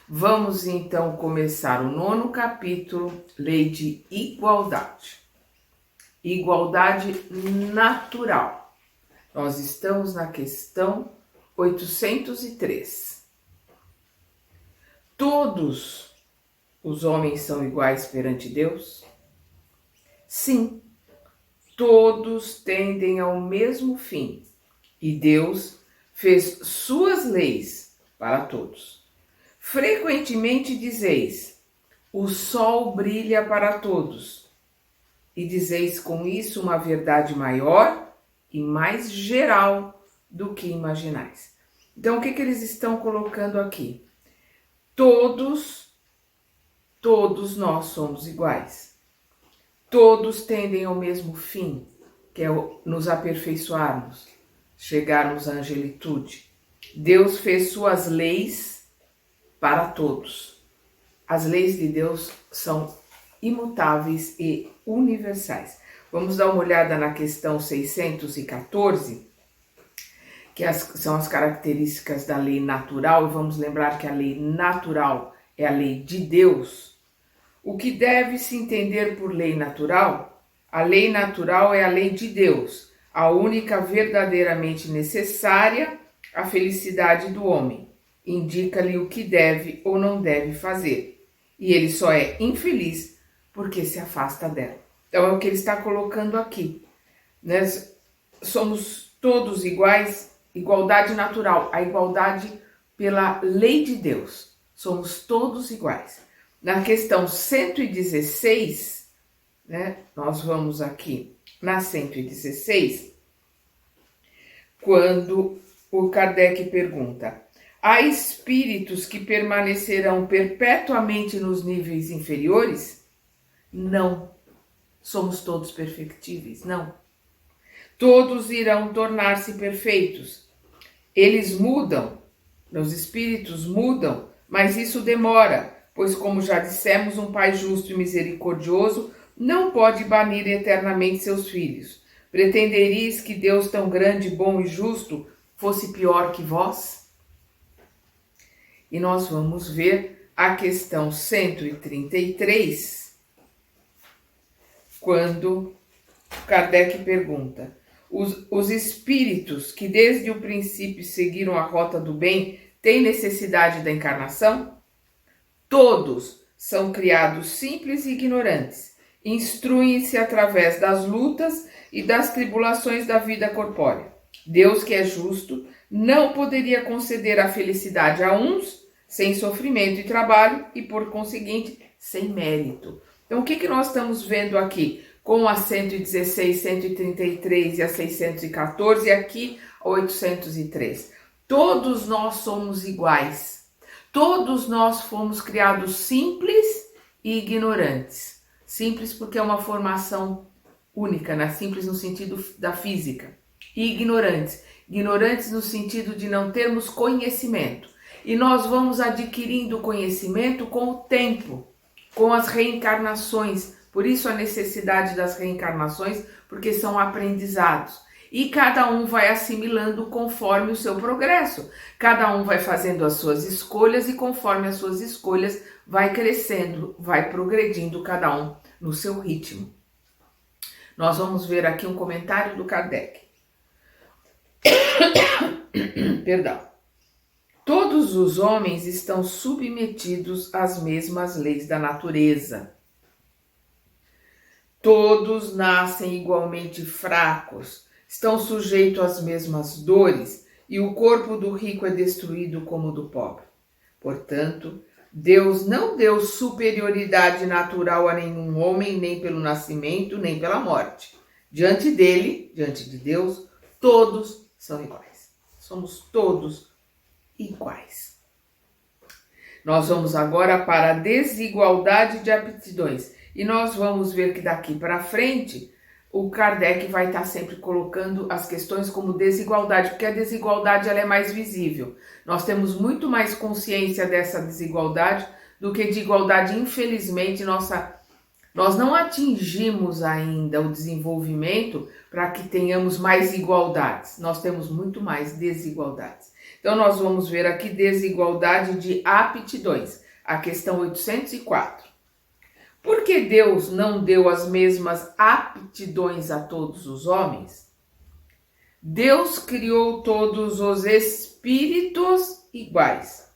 Vamos então começar o 9º capítulo, Lei de Igualdade. Igualdade natural. Nós estamos na questão 803. Todos os homens são iguais perante Deus? Sim, todos tendem ao mesmo fim e Deus fez suas leis para todos. Frequentemente dizeis: o sol brilha para todos, e dizeis com isso uma verdade maior e mais geral do que imaginais. Então, o que eles estão colocando aqui? Todos nós somos iguais. Todos tendem ao mesmo fim, que é nos aperfeiçoarmos, chegarmos à angelitude. Deus fez suas leis para todos. As leis de Deus são imutáveis e universais. Vamos dar uma olhada na questão 614, que são as características da lei natural, e vamos lembrar que a lei natural é a lei de Deus. O que deve se entender por lei natural? A lei natural é a lei de Deus, a única verdadeiramente necessária à felicidade do homem. Indica-lhe o que deve ou não deve fazer. E ele só é infeliz porque se afasta dela. Então é o que ele está colocando aqui. Né? Somos todos iguais, igualdade natural, a igualdade pela lei de Deus. Somos todos iguais. Na questão 116, né, nós vamos aqui na 116, quando o Kardec pergunta: há espíritos que permanecerão perpetuamente nos níveis inferiores? Não. Somos todos perfectíveis? Não. Todos irão tornar-se perfeitos. Eles mudam, os espíritos mudam, mas isso demora, pois, como já dissemos, um Pai justo e misericordioso não pode banir eternamente seus filhos. Pretenderíeis que Deus tão grande, bom e justo fosse pior que vós? E nós vamos ver a questão 133, quando Kardec pergunta: os espíritos que desde o princípio seguiram a rota do bem têm necessidade da encarnação? Todos são criados simples e ignorantes, instruem-se através das lutas e das tribulações da vida corpórea. Deus, que é justo, não poderia conceder a felicidade a uns sem sofrimento e trabalho e, por conseguinte, sem mérito. Então, o que nós estamos vendo aqui com a 116, 133 e a 614 e aqui a 803? Todos nós somos iguais. Todos nós fomos criados simples e ignorantes. Simples porque é uma formação única, né? Simples no sentido da física. E ignorantes. Ignorantes no sentido de não termos conhecimento. E nós vamos adquirindo conhecimento com o tempo, com as reencarnações. Por isso a necessidade das reencarnações, porque são aprendizados. E cada um vai assimilando conforme o seu progresso. Cada um vai fazendo as suas escolhas e conforme as suas escolhas vai crescendo, vai progredindo cada um no seu ritmo. Nós vamos ver aqui um comentário do Kardec. Perdão. Todos os homens estão submetidos às mesmas leis da natureza. Todos nascem igualmente fracos, estão sujeitos às mesmas dores, e o corpo do rico é destruído como o do pobre. Portanto, Deus não deu superioridade natural a nenhum homem, nem pelo nascimento, nem pela morte. Diante dele, diante de Deus, todos são iguais. Somos todos iguais. Nós vamos agora para a desigualdade de aptidões. E nós vamos ver que daqui para frente o Kardec vai estar sempre colocando as questões como desigualdade, porque a desigualdade ela é mais visível. Nós temos muito mais consciência dessa desigualdade do que de igualdade. Infelizmente, nós não atingimos ainda o desenvolvimento para que tenhamos mais igualdades. Nós temos muito mais desigualdades. Então, nós vamos ver aqui desigualdade de aptidões, a questão 804. Por que Deus não deu as mesmas aptidões a todos os homens? Deus criou todos os espíritos iguais,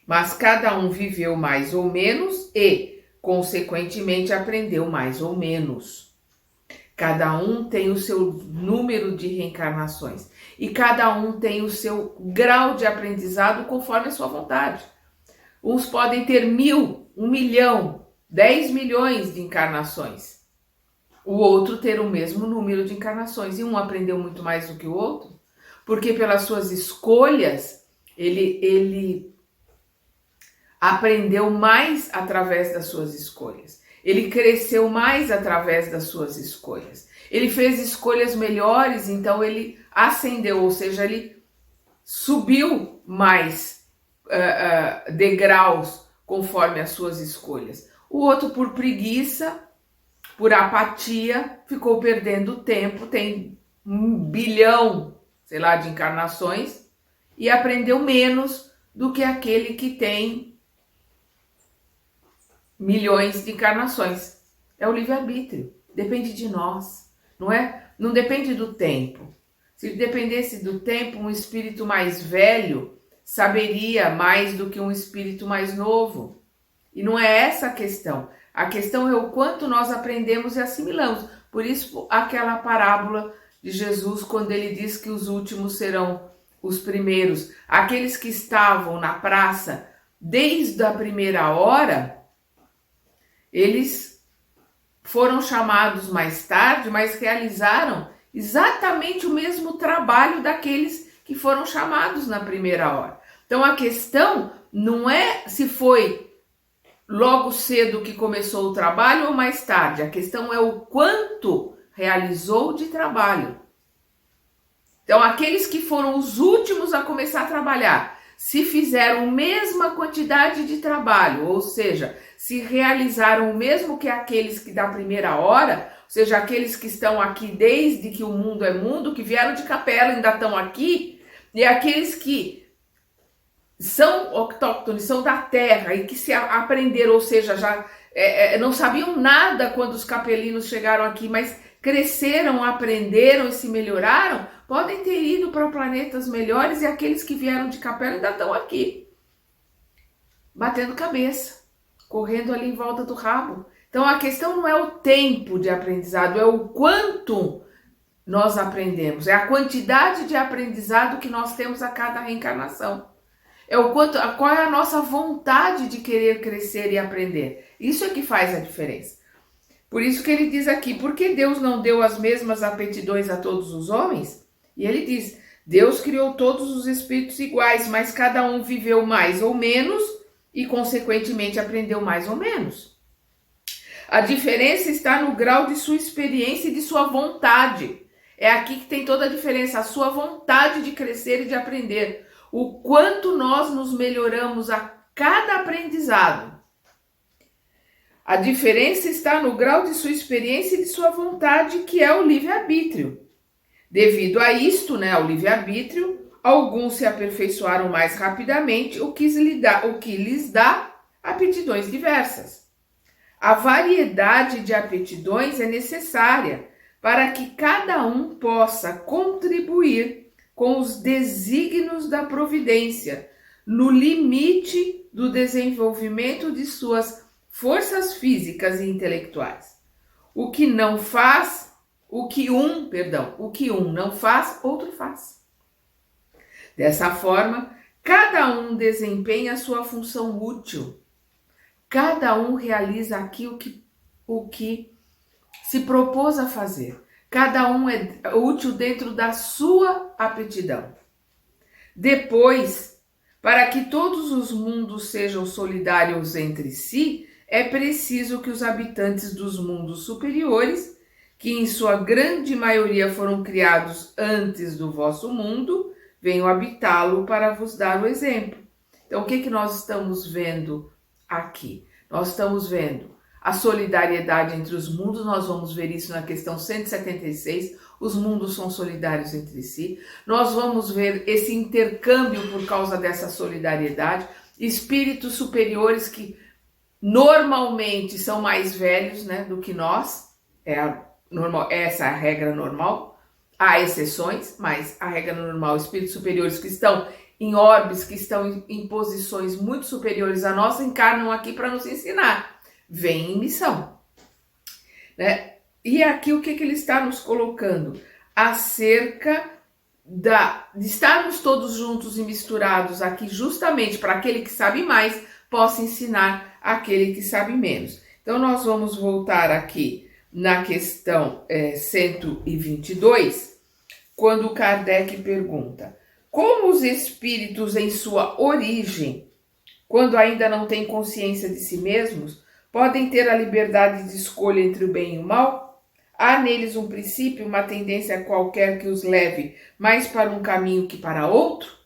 mas cada um viveu mais ou menos e, consequentemente, aprendeu mais ou menos. Cada um tem o seu número de reencarnações e cada um tem o seu grau de aprendizado conforme a sua vontade. Uns podem ter 1.000, 1 milhão, 10 milhões de encarnações. O outro ter o mesmo número de encarnações. E um aprendeu muito mais do que o outro, porque pelas suas escolhas, ele aprendeu mais através das suas escolhas. Ele cresceu mais através das suas escolhas. Ele fez escolhas melhores, então ele ascendeu, ou seja, ele subiu mais degraus conforme as suas escolhas. O outro, por preguiça, por apatia, ficou perdendo tempo, tem 1 bilhão, sei lá, de encarnações e aprendeu menos do que aquele que tem milhões de encarnações. É o livre-arbítrio, depende de nós, não é? Não depende do tempo. Se dependesse do tempo, um espírito mais velho saberia mais do que um espírito mais novo. E não é essa a questão. A questão é o quanto nós aprendemos e assimilamos. Por isso, aquela parábola de Jesus, quando ele diz que os últimos serão os primeiros. Aqueles que estavam na praça desde a primeira hora, eles foram chamados mais tarde, mas realizaram exatamente o mesmo trabalho daqueles que foram chamados na primeira hora. Então a questão não é se foi logo cedo que começou o trabalho ou mais tarde. A questão é o quanto realizou de trabalho. Então aqueles que foram os últimos a começar a trabalhar, se fizeram a mesma quantidade de trabalho, ou seja, se realizaram o mesmo que aqueles que da primeira hora, ou seja, aqueles que estão aqui desde que o mundo é mundo, que vieram de capela ainda estão aqui, e aqueles que são autóctones, são da terra e que se aprenderam, ou seja, já não sabiam nada quando os capelinos chegaram aqui, mas cresceram, aprenderam e se melhoraram, podem ter ido para planetas melhores, e aqueles que vieram de capela ainda estão aqui, batendo cabeça, correndo ali em volta do rabo. Então a questão não é o tempo de aprendizado, é o quanto nós aprendemos, é a quantidade de aprendizado que nós temos a cada reencarnação. É o quanto, qual é a nossa vontade de querer crescer e aprender. Isso é que faz a diferença. Por isso que ele diz aqui, por que Deus não deu as mesmas aptidões a todos os homens? E ele diz, Deus criou todos os espíritos iguais, mas cada um viveu mais ou menos e, consequentemente, aprendeu mais ou menos. A diferença está no grau de sua experiência e de sua vontade. É aqui que tem toda a diferença, a sua vontade de crescer e de aprender. O quanto nós nos melhoramos a cada aprendizado. A diferença está no grau de sua experiência e de sua vontade, que é o livre-arbítrio. Devido a isto, ao livre-arbítrio, alguns se aperfeiçoaram mais rapidamente, o que lhes dá aptidões diversas. A variedade de aptidões é necessária para que cada um possa contribuir com os desígnios da providência, no limite do desenvolvimento de suas forças físicas e intelectuais. O que um não faz, outro faz. Dessa forma, cada um desempenha a sua função útil. Cada um realiza aqui o que se propôs a fazer. Cada um é útil dentro da sua aptidão. Depois, para que todos os mundos sejam solidários entre si, é preciso que os habitantes dos mundos superiores, que em sua grande maioria foram criados antes do vosso mundo, venham habitá-lo para vos dar o exemplo. Então, o que nós estamos vendo aqui? Nós estamos vendo a solidariedade entre os mundos, nós vamos ver isso na questão 176, os mundos são solidários entre si. Nós vamos ver esse intercâmbio por causa dessa solidariedade. Espíritos superiores que normalmente são mais velhos, né, do que nós. Essa é a regra normal. Há exceções, mas a regra normal, espíritos superiores que estão em orbes, que estão em posições muito superiores à nossa, encarnam aqui para nos ensinar. Vêm em missão, né? E aqui o que ele está nos colocando? Acerca de estarmos todos juntos e misturados aqui justamente para aquele que sabe mais possa ensinar aquele que sabe menos. Então nós vamos voltar aqui na questão 122, quando Kardec pergunta: como os espíritos em sua origem, quando ainda não têm consciência de si mesmos, podem ter a liberdade de escolha entre o bem e o mal? Há neles um princípio, uma tendência qualquer que os leve mais para um caminho que para outro?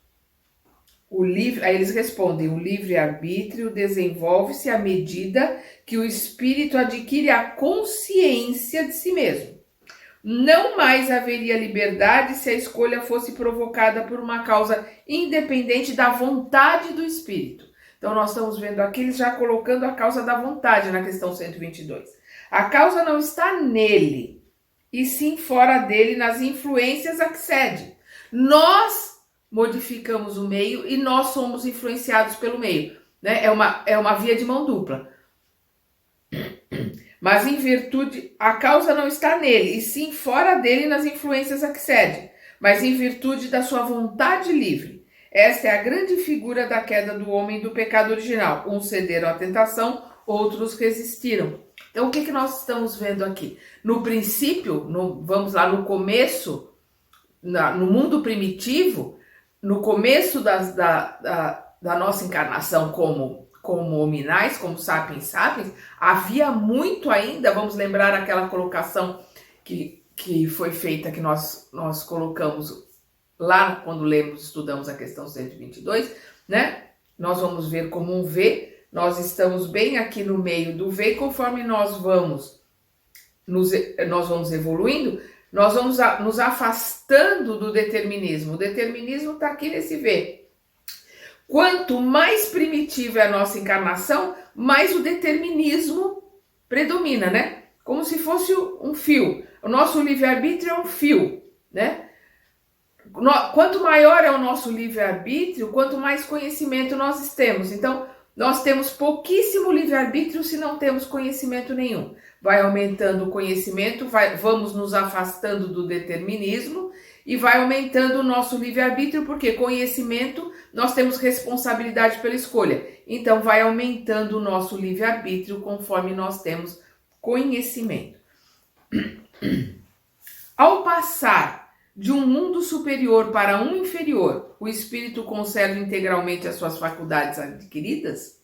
Aí eles respondem: o livre-arbítrio desenvolve-se à medida que o espírito adquire a consciência de si mesmo. Não mais haveria liberdade se a escolha fosse provocada por uma causa independente da vontade do espírito. Então nós estamos vendo aqui eles já colocando a causa da vontade na questão 122. A causa não está nele, e sim fora dele, nas influências a que cede. Nós modificamos o meio e nós somos influenciados pelo meio, né? É uma via de mão dupla. Mas em virtude, a causa não está nele, e sim fora dele, nas influências a que cede, mas em virtude da sua vontade livre. Esta é a grande figura da queda do homem e do pecado original. Uns cederam à tentação, outros resistiram. Então, o que nós estamos vendo aqui? No princípio, vamos lá, no começo, no mundo primitivo, no começo da nossa encarnação como hominais, como sapiens sapiens, havia muito ainda, vamos lembrar aquela colocação que foi feita, que nós colocamos lá quando estudamos a questão 122, né? Nós vamos ver como um V. Nós estamos bem aqui no meio do V, e conforme nós vamos evoluindo, nós vamos nos afastando do determinismo. O determinismo está aqui nesse V. Quanto mais primitiva é a nossa encarnação, mais o determinismo predomina, né? Como se fosse um fio. O nosso livre-arbítrio é um fio, né? Quanto maior é o nosso livre-arbítrio, quanto mais conhecimento nós temos. Então, nós temos pouquíssimo livre-arbítrio se não temos conhecimento nenhum. Vai aumentando o conhecimento, vamos nos afastando do determinismo e vai aumentando o nosso livre-arbítrio, porque conhecimento, nós temos responsabilidade pela escolha. Então, vai aumentando o nosso livre-arbítrio conforme nós temos conhecimento. Ao passar de um mundo superior para um inferior, o espírito conserva integralmente as suas faculdades adquiridas?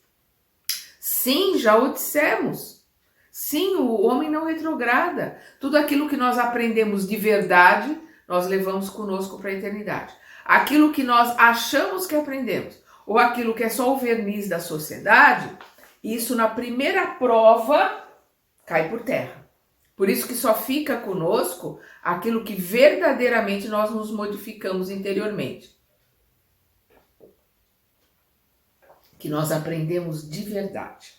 Sim, já o dissemos. Sim, o homem não retrograda. Tudo aquilo que nós aprendemos de verdade, nós levamos conosco para a eternidade. Aquilo que nós achamos que aprendemos, ou aquilo que é só o verniz da sociedade, isso na primeira prova cai por terra. Por isso que só fica conosco aquilo que verdadeiramente nós nos modificamos interiormente. Que nós aprendemos de verdade.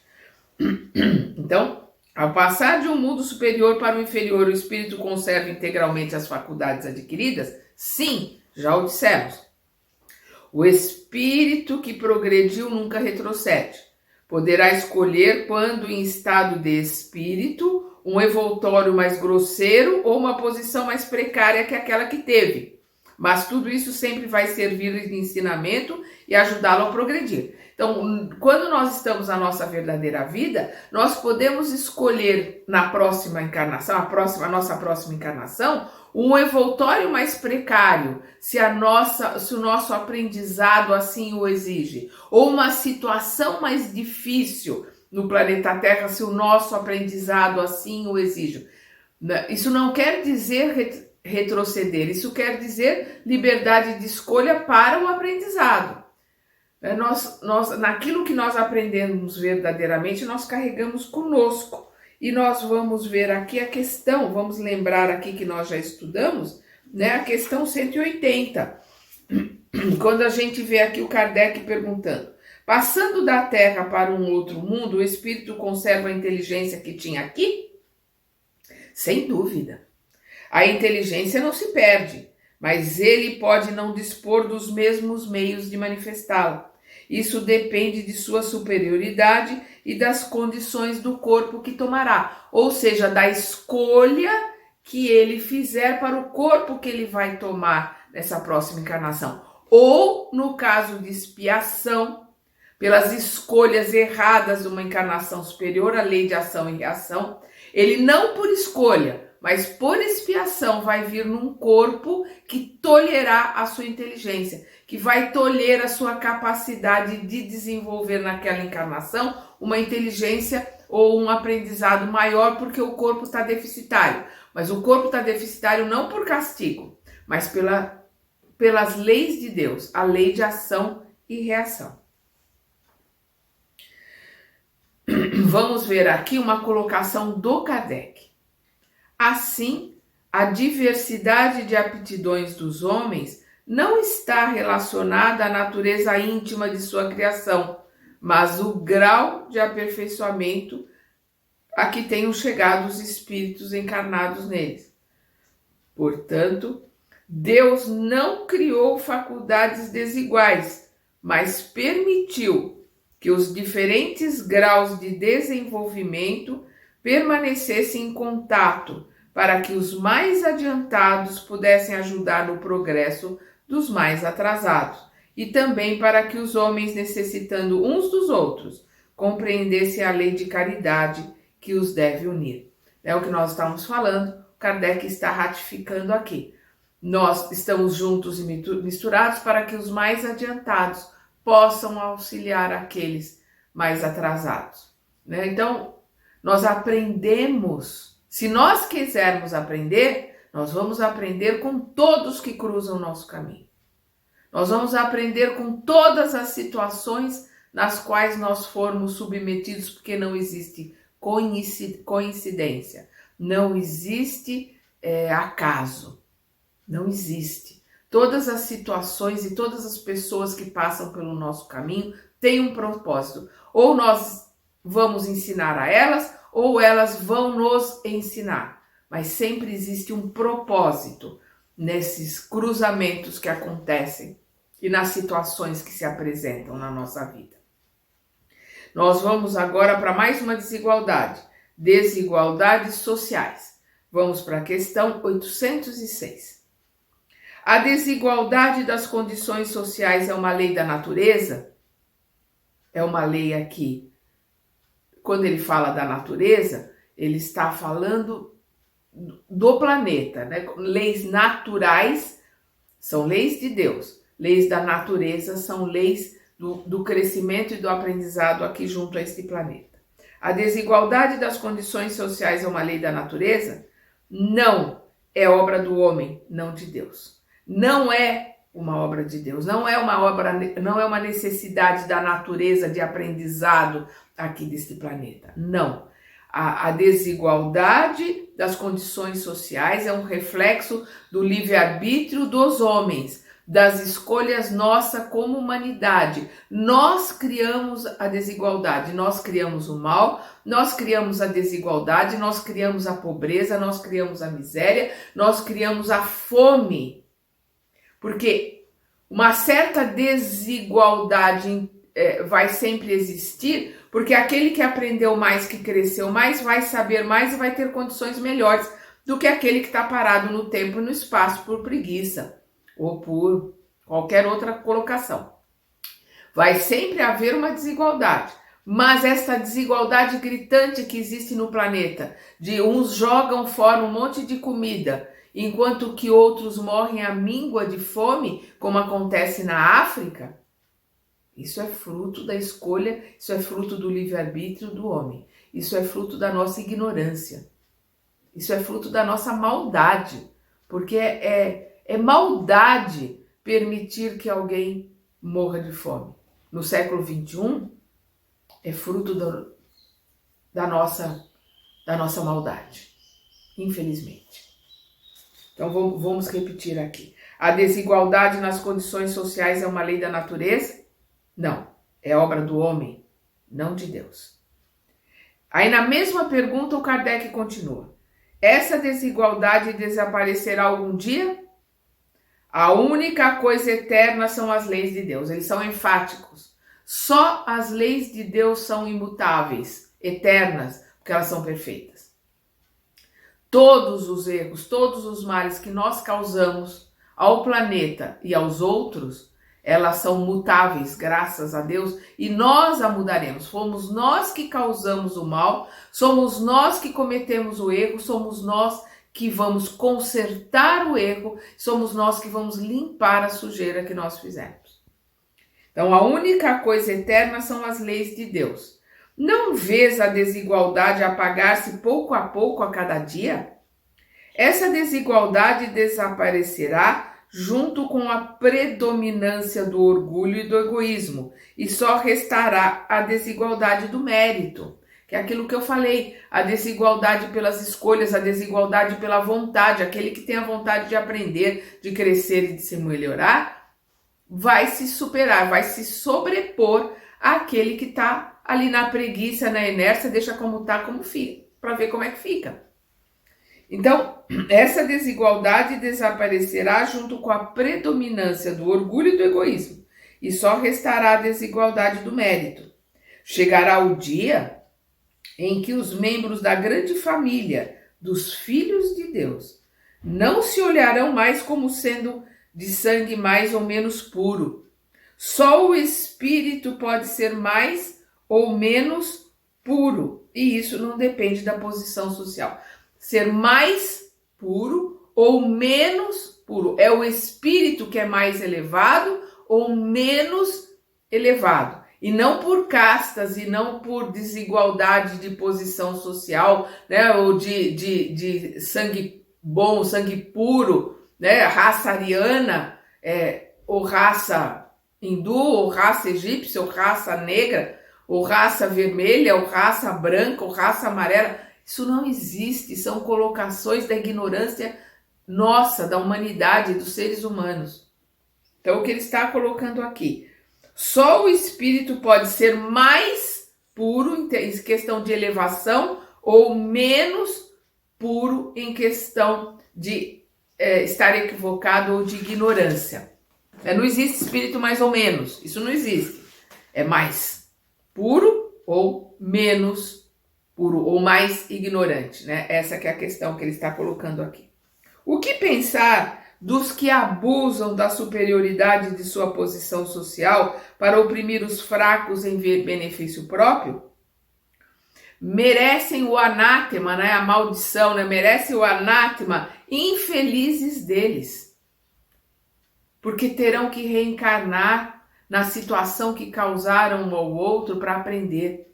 Então, ao passar de um mundo superior para o inferior, o espírito conserva integralmente as faculdades adquiridas? Sim, já o dissemos. O espírito que progrediu nunca retrocede. Poderá escolher, quando em estado de espírito, um envoltório mais grosseiro ou uma posição mais precária que aquela que teve. Mas tudo isso sempre vai servir de ensinamento e ajudá-lo a progredir. Então, quando nós estamos na nossa verdadeira vida, nós podemos escolher na próxima encarnação, a nossa próxima encarnação, um envoltório mais precário, se o nosso aprendizado assim o exige, ou uma situação mais difícil no planeta Terra, se o nosso aprendizado assim o exige. Isso não quer dizer retroceder, isso quer dizer liberdade de escolha para o aprendizado. Naquilo que nós aprendemos verdadeiramente, nós carregamos conosco. E nós vamos ver aqui a questão, vamos lembrar aqui que nós já estudamos, né, a questão 180. Quando a gente vê aqui o Kardec perguntando: passando da Terra para um outro mundo, o espírito conserva a inteligência que tinha aqui? Sem dúvida. A inteligência não se perde, mas ele pode não dispor dos mesmos meios de manifestá-la. Isso depende de sua superioridade e das condições do corpo que tomará, ou seja, da escolha que ele fizer para o corpo que ele vai tomar nessa próxima encarnação. Ou, no caso de expiação, pelas escolhas erradas de uma encarnação superior à lei de ação e reação, ele não por escolha, mas por expiação vai vir num corpo que tolherá a sua inteligência, que vai tolher a sua capacidade de desenvolver naquela encarnação uma inteligência ou um aprendizado maior, porque o corpo está deficitário. Mas o corpo está deficitário não por castigo, mas pelas leis de Deus, a lei de ação e reação. Vamos ver aqui uma colocação do Kardec. Assim, a diversidade de aptidões dos homens não está relacionada à natureza íntima de sua criação, mas o grau de aperfeiçoamento a que tenham chegado os espíritos encarnados neles. Portanto, Deus não criou faculdades desiguais, mas permitiu que os diferentes graus de desenvolvimento permanecessem em contato para que os mais adiantados pudessem ajudar no progresso dos mais atrasados e também para que os homens, necessitando uns dos outros, compreendessem a lei de caridade que os deve unir. É o que nós estamos falando, Kardec está ratificando aqui. Nós estamos juntos e misturados para que os mais adiantados possam auxiliar aqueles mais atrasados. Né? Então, nós aprendemos, se nós quisermos aprender, nós vamos aprender com todos que cruzam o nosso caminho. Nós vamos aprender com todas as situações nas quais nós formos submetidos, porque não existe coincidência, não existe acaso, não existe. Todas as situações e todas as pessoas que passam pelo nosso caminho têm um propósito. Ou nós vamos ensinar a elas, ou elas vão nos ensinar. Mas sempre existe um propósito nesses cruzamentos que acontecem e nas situações que se apresentam na nossa vida. Nós vamos agora para mais uma desigualdade. Desigualdades sociais. Vamos para a questão 806. A desigualdade das condições sociais é uma lei da natureza? É uma lei aqui. Quando ele fala da natureza, ele está falando do planeta, né? Leis naturais são leis de Deus. Leis da natureza são leis do crescimento e do aprendizado aqui junto a este planeta. A desigualdade das condições sociais é uma lei da natureza? Não, é obra do homem, não de Deus. Não é uma obra de Deus, não é uma necessidade da natureza de aprendizado aqui deste planeta. Não. A desigualdade das condições sociais é um reflexo do livre-arbítrio dos homens, das escolhas nossa como humanidade. Nós criamos a desigualdade, nós criamos o mal, nós criamos a desigualdade, nós criamos a pobreza, nós criamos a miséria, nós criamos a fome. Porque uma certa desigualdade vai sempre existir, porque aquele que aprendeu mais, que cresceu mais, vai saber mais e vai ter condições melhores do que aquele que está parado no tempo e no espaço por preguiça ou por qualquer outra colocação. Vai sempre haver uma desigualdade, mas essa desigualdade gritante que existe no planeta, de uns jogam fora um monte de comida, enquanto que outros morrem à míngua de fome, como acontece na África, isso é fruto da escolha, isso é fruto do livre-arbítrio do homem, isso é fruto da nossa ignorância, isso é fruto da nossa maldade, porque é maldade permitir que alguém morra de fome. No século XXI, é fruto da da nossa maldade, infelizmente. Então vamos repetir aqui. A desigualdade nas condições sociais é uma lei da natureza? Não, é obra do homem, não de Deus. Aí na mesma pergunta o Kardec continua. Essa desigualdade desaparecerá algum dia? A única coisa eterna são as leis de Deus. Eles são enfáticos. Só as leis de Deus são imutáveis, eternas, porque elas são perfeitas. Todos os erros, todos os males que nós causamos ao planeta e aos outros, elas são mutáveis, graças a Deus, e nós a mudaremos. Fomos nós que causamos o mal, somos nós que cometemos o erro, somos nós que vamos consertar o erro, somos nós que vamos limpar a sujeira que nós fizemos. Então, a única coisa eterna são as leis de Deus. Não vês a desigualdade apagar-se pouco a pouco a cada dia? Essa desigualdade desaparecerá junto com a predominância do orgulho e do egoísmo, e só restará a desigualdade do mérito, que é aquilo que eu falei, a desigualdade pelas escolhas, a desigualdade pela vontade. Aquele que tem a vontade de aprender, de crescer e de se melhorar, vai se superar, vai se sobrepor àquele que está ali na preguiça, na inércia, deixa como está, como fica, para ver como é que fica. Então, essa desigualdade desaparecerá junto com a predominância do orgulho e do egoísmo, e só restará a desigualdade do mérito. Chegará o dia em que os membros da grande família dos filhos de Deus não se olharão mais como sendo de sangue mais ou menos puro. Só o espírito pode ser mais ou menos puro, e isso não depende da posição social. Ser mais puro ou menos puro. É o espírito que é mais elevado ou menos elevado. E não por castas, e não por desigualdade de posição social, né? Ou de sangue bom, sangue puro, né? Raça ariana, ou raça hindu, ou raça egípcia, ou raça negra, ou raça vermelha, ou raça branca, ou raça amarela. Isso não existe, são colocações da ignorância nossa, da humanidade, dos seres humanos. Então, o que ele está colocando aqui? Só o espírito pode ser mais puro em questão de elevação ou menos puro em questão de estar equivocado ou de ignorância. Não existe espírito mais ou menos, isso não existe. É mais puro ou menos puro, ou mais ignorante, né? Essa que é a questão que ele está colocando aqui. O que pensar dos que abusam da superioridade de sua posição social para oprimir os fracos em benefício próprio? Merecem o anátema, né? A maldição, né? Merecem o anátema, infelizes deles, porque terão que reencarnar na situação que causaram um ao outro para aprender.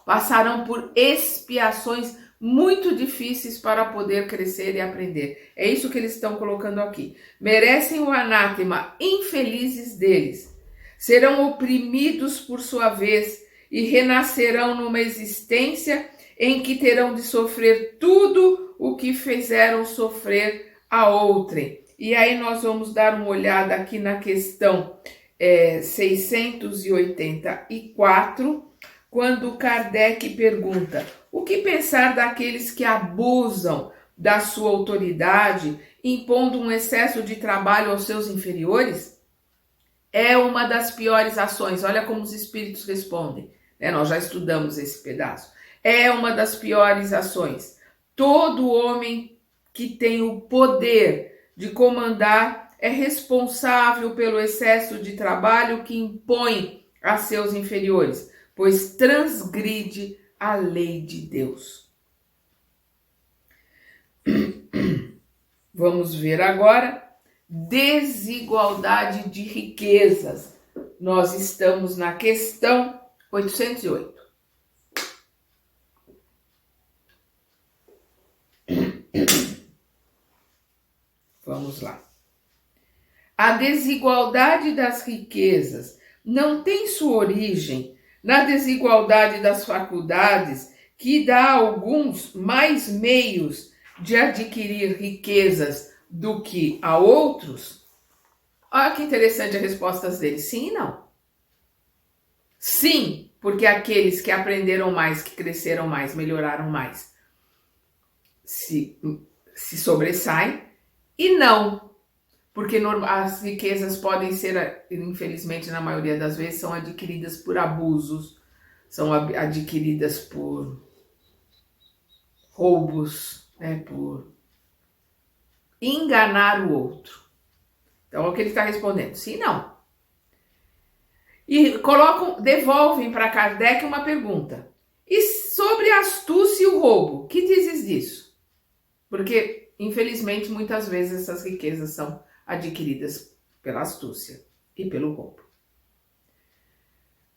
Passarão por expiações muito difíceis para poder crescer e aprender. É isso que eles estão colocando aqui. Merecem o anátema, infelizes deles. Serão oprimidos por sua vez e renascerão numa existência em que terão de sofrer tudo o que fizeram sofrer a outrem. E aí nós vamos dar uma olhada aqui na questão 684, quando Kardec pergunta: o que pensar daqueles que abusam da sua autoridade, impondo um excesso de trabalho aos seus inferiores? É uma das piores ações. Olha como os espíritos respondem, né? Nós já estudamos esse pedaço. É uma das piores ações. Todo homem que tem o poder de comandar é responsável pelo excesso de trabalho que impõe a seus inferiores, pois transgride a lei de Deus. Vamos ver agora desigualdade de riquezas. Nós estamos na questão 808. Vamos lá. A desigualdade das riquezas não tem sua origem na desigualdade das faculdades que dá a alguns mais meios de adquirir riquezas do que a outros? Olha que interessante a resposta dele. Sim e não. Sim, porque aqueles que aprenderam mais, que cresceram mais, melhoraram mais, se sobressaem. E não, porque as riquezas podem ser, infelizmente, na maioria das vezes, são adquiridas por abusos, são adquiridas por roubos, né, por enganar o outro. Então, é o que ele está respondendo, sim e não. E devolvem para Kardec uma pergunta. E sobre a astúcia e o roubo, que dizes disso? Porque, infelizmente, muitas vezes essas riquezas são adquiridas pela astúcia e pelo roubo.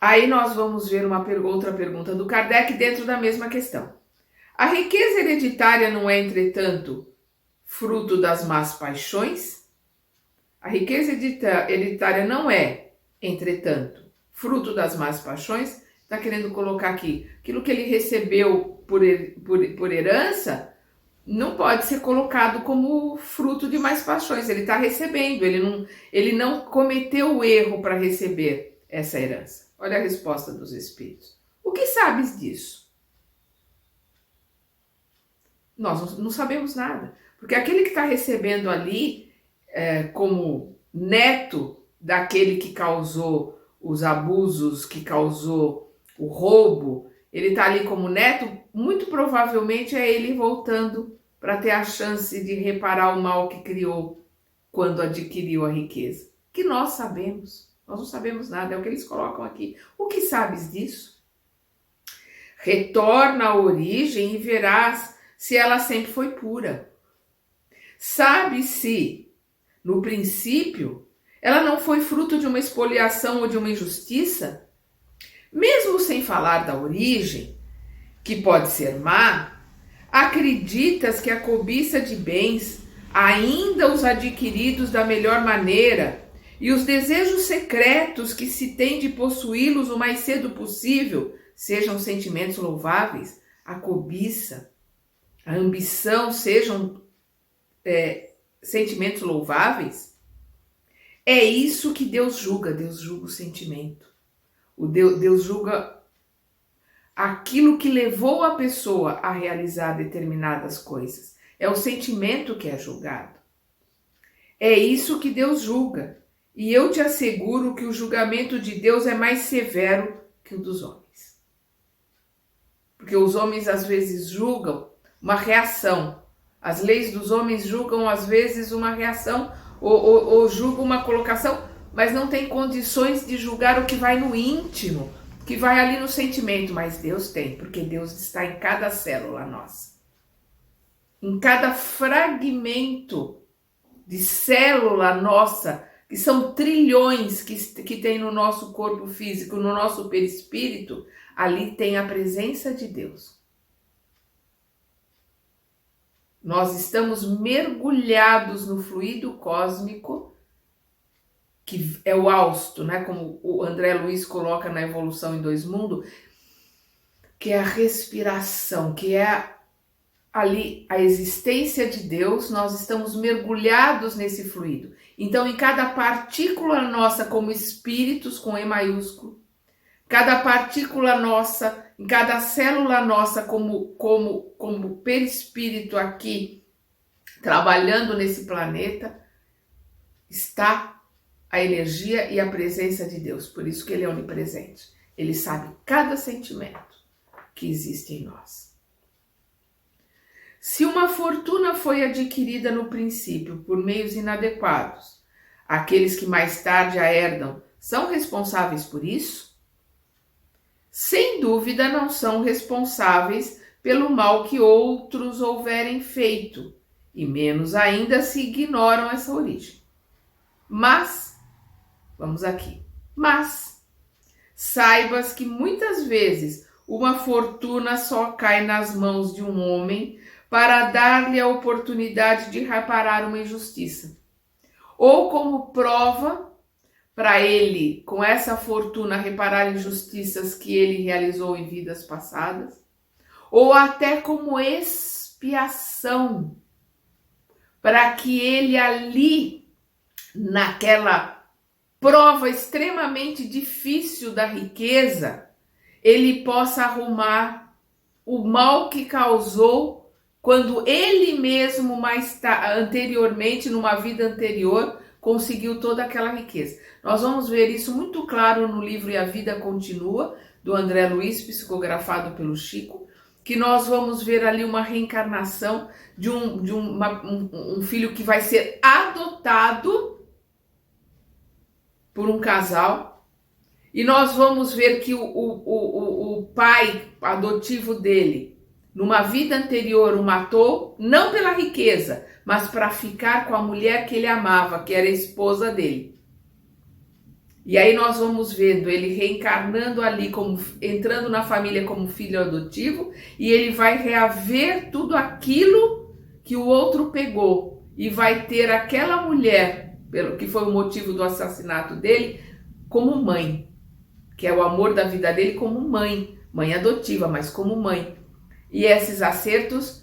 Aí nós vamos ver outra pergunta do Kardec dentro da mesma questão. A riqueza hereditária não é, entretanto, fruto das más paixões? A riqueza hereditária não é, entretanto, fruto das más paixões? Está querendo colocar aqui, aquilo que ele recebeu por herança não pode ser colocado como fruto de mais paixões. Ele está recebendo, ele não cometeu o erro para receber essa herança. Olha a resposta dos espíritos. O que sabes disso? Nós não sabemos nada. Porque aquele que está recebendo ali, como neto daquele que causou os abusos, que causou o roubo, ele está ali como neto, muito provavelmente é ele voltando para ter a chance de reparar o mal que criou quando adquiriu a riqueza. Que nós sabemos. Nós não sabemos nada, é o que eles colocam aqui. O que sabes disso? Retorna à origem e verás se ela sempre foi pura. Sabe se, no princípio, ela não foi fruto de uma expoliação ou de uma injustiça? Mesmo sem falar da origem, que pode ser má, acreditas que a cobiça de bens, ainda os adquiridos da melhor maneira, e os desejos secretos que se tem de possuí-los o mais cedo possível, sejam sentimentos louváveis? A cobiça, a ambição sejam sentimentos louváveis? É isso que Deus julga o sentimento. Deus julga aquilo que levou a pessoa a realizar determinadas coisas. É o sentimento que é julgado. É isso que Deus julga. E eu te asseguro que o julgamento de Deus é mais severo que o dos homens. Porque os homens às vezes julgam uma reação. As leis dos homens julgam às vezes uma reação ou julgam uma colocação, mas não tem condições de julgar o que vai no íntimo, que vai ali no sentimento. Mas Deus tem, porque Deus está em cada célula nossa. Em cada fragmento de célula nossa, que são trilhões que tem no nosso corpo físico, no nosso perispírito, ali tem a presença de Deus. Nós estamos mergulhados no fluido cósmico, que é o hausto, né? Como o André Luiz coloca na Evolução em Dois Mundos, que é a respiração, que é ali a existência de Deus. Nós estamos mergulhados nesse fluido. Então, em cada partícula nossa, como espíritos, com E maiúsculo, cada partícula nossa, em cada célula nossa, como perispírito aqui, trabalhando nesse planeta, está a energia e a presença de Deus. Por isso que Ele é onipresente. Ele sabe cada sentimento que existe em nós. Se uma fortuna foi adquirida no princípio por meios inadequados, aqueles que mais tarde a herdam são responsáveis por isso? Sem dúvida não são responsáveis pelo mal que outros houverem feito, e menos ainda se ignoram essa origem. Mas, vamos aqui, saibas que muitas vezes uma fortuna só cai nas mãos de um homem para dar-lhe a oportunidade de reparar uma injustiça, ou como prova para ele, com essa fortuna, reparar injustiças que ele realizou em vidas passadas, ou até como expiação, para que ele ali, naquela prova extremamente difícil da riqueza, ele possa arrumar o mal que causou quando ele mesmo anteriormente, numa vida anterior, conseguiu toda aquela riqueza. Nós vamos ver isso muito claro no livro E a Vida Continua, do André Luiz, psicografado pelo Chico, que nós vamos ver ali uma reencarnação de um filho que vai ser adotado por um casal, e nós vamos ver que o pai adotivo dele, numa vida anterior, o matou, não pela riqueza, mas para ficar com a mulher que ele amava, que era a esposa dele. E aí nós vamos vendo ele reencarnando ali, entrando na família como filho adotivo, e ele vai reaver tudo aquilo que o outro pegou, e vai ter aquela mulher, que foi o motivo do assassinato dele, como mãe, que é o amor da vida dele como mãe adotiva, mas como mãe. E esses acertos,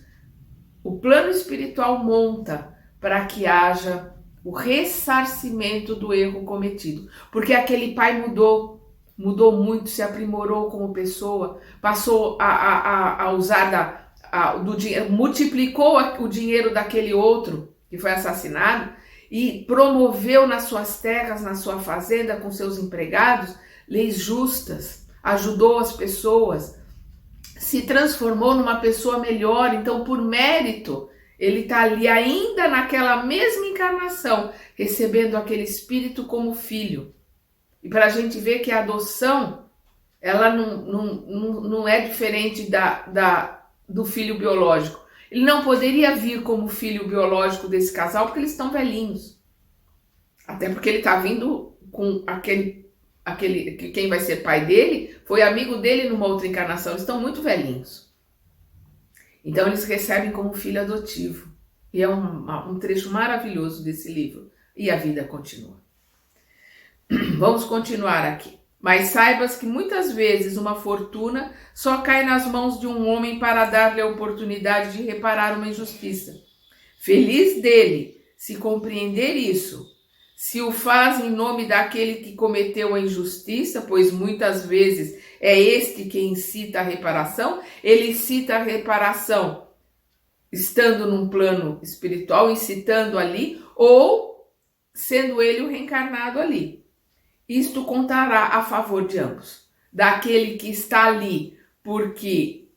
o plano espiritual monta para que haja o ressarcimento do erro cometido. Porque aquele pai mudou muito, se aprimorou como pessoa, passou a usar do dinheiro, multiplicou o dinheiro daquele outro que foi assassinado e promoveu nas suas terras, na sua fazenda, com seus empregados, leis justas, ajudou as pessoas, se transformou numa pessoa melhor. Então, por mérito, ele está ali ainda naquela mesma encarnação, recebendo aquele espírito como filho. E para a gente ver que a adoção, ela não é diferente do filho biológico. Ele não poderia vir como filho biológico desse casal, porque eles estão velhinhos. Até porque ele está vindo com quem vai ser pai dele, foi amigo dele numa outra encarnação. Eles estão muito velhinhos. Então eles recebem como filho adotivo. E é um trecho maravilhoso desse livro. E a vida continua. Vamos continuar aqui. Mas saibas que muitas vezes uma fortuna só cai nas mãos de um homem para dar-lhe a oportunidade de reparar uma injustiça. Feliz dele se compreender isso, se o faz em nome daquele que cometeu a injustiça, pois muitas vezes é este quem incita a reparação. Ele incita a reparação estando num plano espiritual, incitando ali, ou sendo ele o reencarnado ali. Isto contará a favor de ambos. Daquele que está ali porque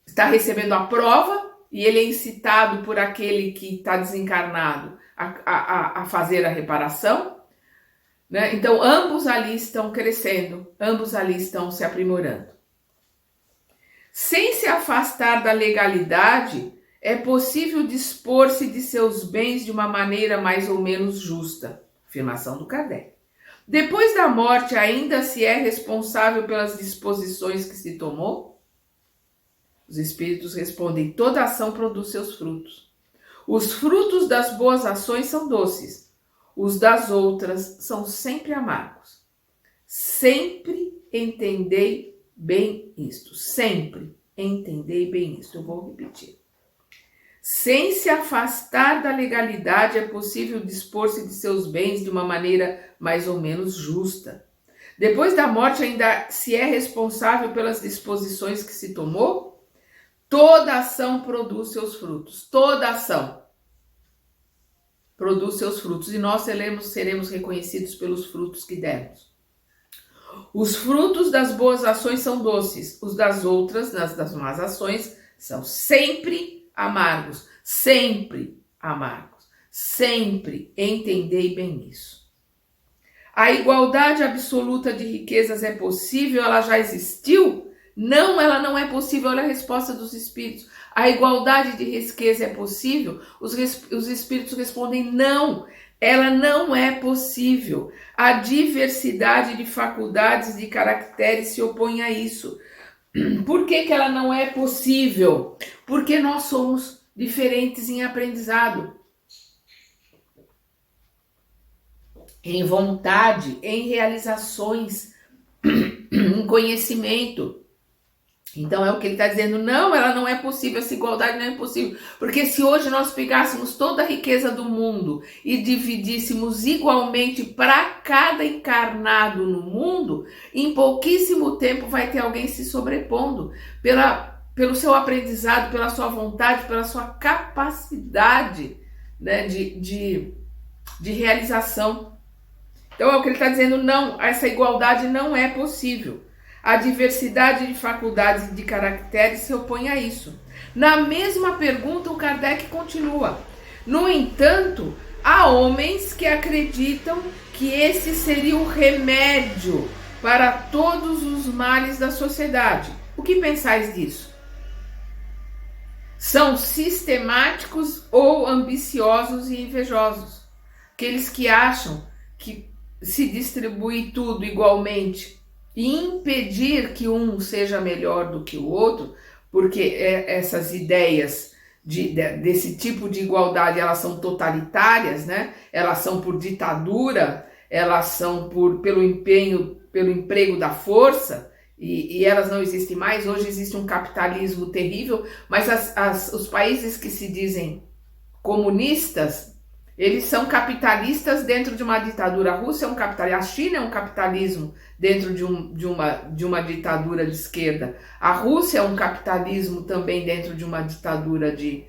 está recebendo a prova e ele é incitado por aquele que está desencarnado a fazer a reparação, né? Então, ambos ali estão crescendo, ambos ali estão se aprimorando. Sem se afastar da legalidade, é possível dispor-se de seus bens de uma maneira mais ou menos justa. Afirmação do Kardec. Depois da morte, ainda se é responsável pelas disposições que se tomou? Os espíritos respondem: toda ação produz seus frutos. Os frutos das boas ações são doces, os das outras são sempre amargos. Sempre entendei bem isto. Sempre entendei bem isto. Eu vou repetir. Sem se afastar da legalidade, é possível dispor-se de seus bens de uma maneira mais ou menos justa. Depois da morte, ainda se é responsável pelas disposições que se tomou? Toda ação produz seus frutos. Toda ação produz seus frutos. E nós seremos reconhecidos pelos frutos que demos. Os frutos das boas ações são doces. Os das outras, das más ações, são sempre amargos. Sempre amargos. Sempre entendei bem isso. A igualdade absoluta de riquezas é possível? Ela já existiu? Não, ela não é possível. Olha a resposta dos espíritos. A igualdade de riqueza é possível? Os espíritos respondem: não, ela não é possível. A diversidade de faculdades, de caracteres se opõe a isso. Por que ela não é possível? Porque nós somos diferentes em aprendizado, em vontade, em realizações, em conhecimento. Então é o que ele está dizendo, não, ela não é possível, essa igualdade não é possível, porque se hoje nós pegássemos toda a riqueza do mundo e dividíssemos igualmente para cada encarnado no mundo, em pouquíssimo tempo vai ter alguém se sobrepondo pelo seu aprendizado, pela sua vontade, pela sua capacidade, né, de realização. Então é o que ele está dizendo, não, essa igualdade não é possível. A diversidade de faculdades e de caracteres se opõe a isso. Na mesma pergunta, o Kardec continua. No entanto, há homens que acreditam que esse seria o remédio para todos os males da sociedade. O que pensais disso? São sistemáticos ou ambiciosos e invejosos. Aqueles que acham que se distribui tudo igualmente e impedir que um seja melhor do que o outro, porque essas ideias desse tipo de igualdade, elas são totalitárias, né? Elas são por ditadura, elas são pelo emprego da força, e elas não existem mais. Hoje existe um capitalismo terrível, mas os países que se dizem comunistas, eles são capitalistas dentro de uma ditadura. A Rússia é um capitalismo, a China é um capitalismo dentro de uma ditadura de esquerda. A Rússia é um capitalismo também dentro de uma ditadura de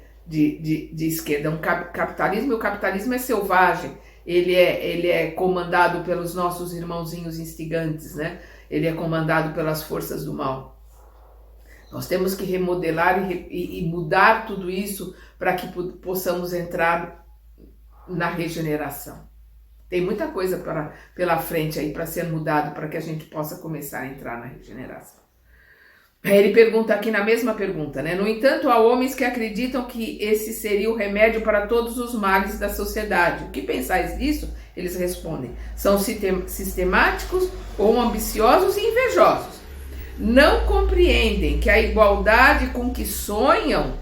esquerda. É um capitalismo, e o capitalismo é selvagem. Ele é comandado pelos nossos irmãozinhos instigantes, né? Ele é comandado pelas forças do mal. Nós temos que remodelar e mudar tudo isso para que possamos entrar na regeneração. Tem muita coisa pela frente aí para ser mudado, para que a gente possa começar a entrar na regeneração. Ele pergunta aqui na mesma pergunta, né? No entanto, há homens que acreditam que esse seria o remédio para todos os males da sociedade. O que pensais disso? Eles respondem, são sistemáticos ou ambiciosos e invejosos. Não compreendem que a igualdade com que sonham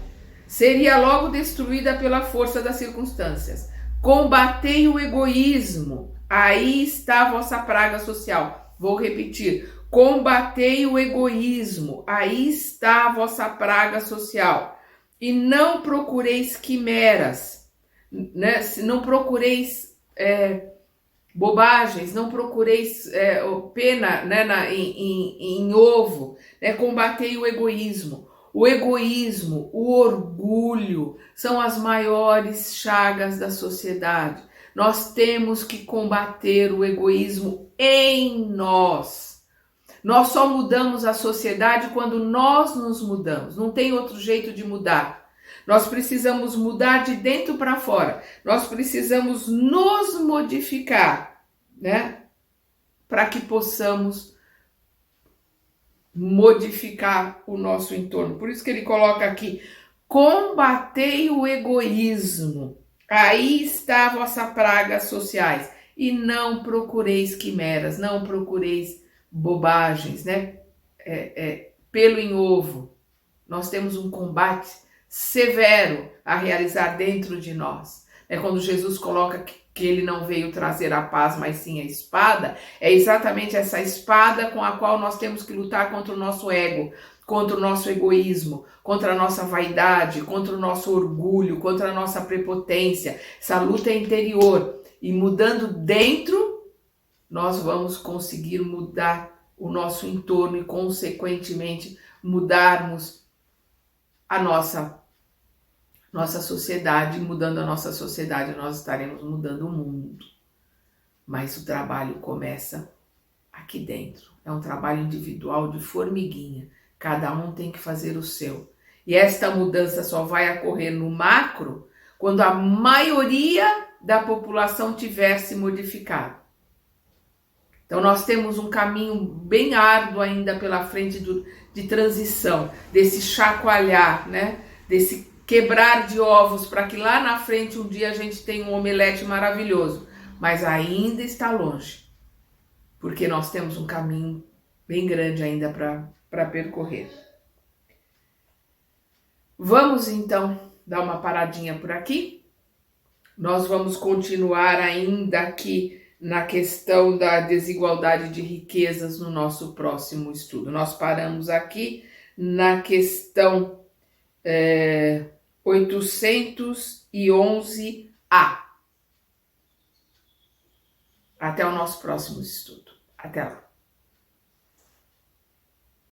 seria logo destruída pela força das circunstâncias. Combatei o egoísmo, aí está a vossa praga social. Vou repetir, combatei o egoísmo, aí está a vossa praga social. E não procureis quimeras, né? Não procureis bobagens, não procureis pena, né, em ovo, né? Combatei o egoísmo. O egoísmo, o orgulho são as maiores chagas da sociedade. Nós temos que combater o egoísmo em nós. Nós só mudamos a sociedade quando nós nos mudamos. Não tem outro jeito de mudar. Nós precisamos mudar de dentro para fora. Nós precisamos nos modificar, né? Para que possamos modificar o nosso entorno. Por isso que ele coloca aqui, combatei o egoísmo, aí está a vossa praga sociais, e não procureis quimeras, não procureis bobagens, né? Pelo em ovo. Nós temos um combate severo a realizar dentro de nós. Quando Jesus coloca que ele não veio trazer a paz, mas sim a espada, é exatamente essa espada com a qual nós temos que lutar contra o nosso ego, contra o nosso egoísmo, contra a nossa vaidade, contra o nosso orgulho, contra a nossa prepotência. Essa luta é interior. E mudando dentro, nós vamos conseguir mudar o nosso entorno e, consequentemente, mudarmos a nossa sociedade. Mudando a nossa sociedade, nós estaremos mudando o mundo. Mas o trabalho começa aqui dentro. É um trabalho individual de formiguinha. Cada um tem que fazer o seu. E esta mudança só vai ocorrer no macro quando a maioria da população tiver se modificado. Então nós temos um caminho bem árduo ainda pela frente de transição, desse chacoalhar, né? Desse quebrar de ovos, para que lá na frente um dia a gente tenha um omelete maravilhoso. Mas ainda está longe, porque nós temos um caminho bem grande ainda para percorrer. Vamos então dar uma paradinha por aqui. Nós vamos continuar ainda aqui na questão da desigualdade de riquezas no nosso próximo estudo. Nós paramos aqui na questão 811A. Até o nosso próximo estudo. Até lá.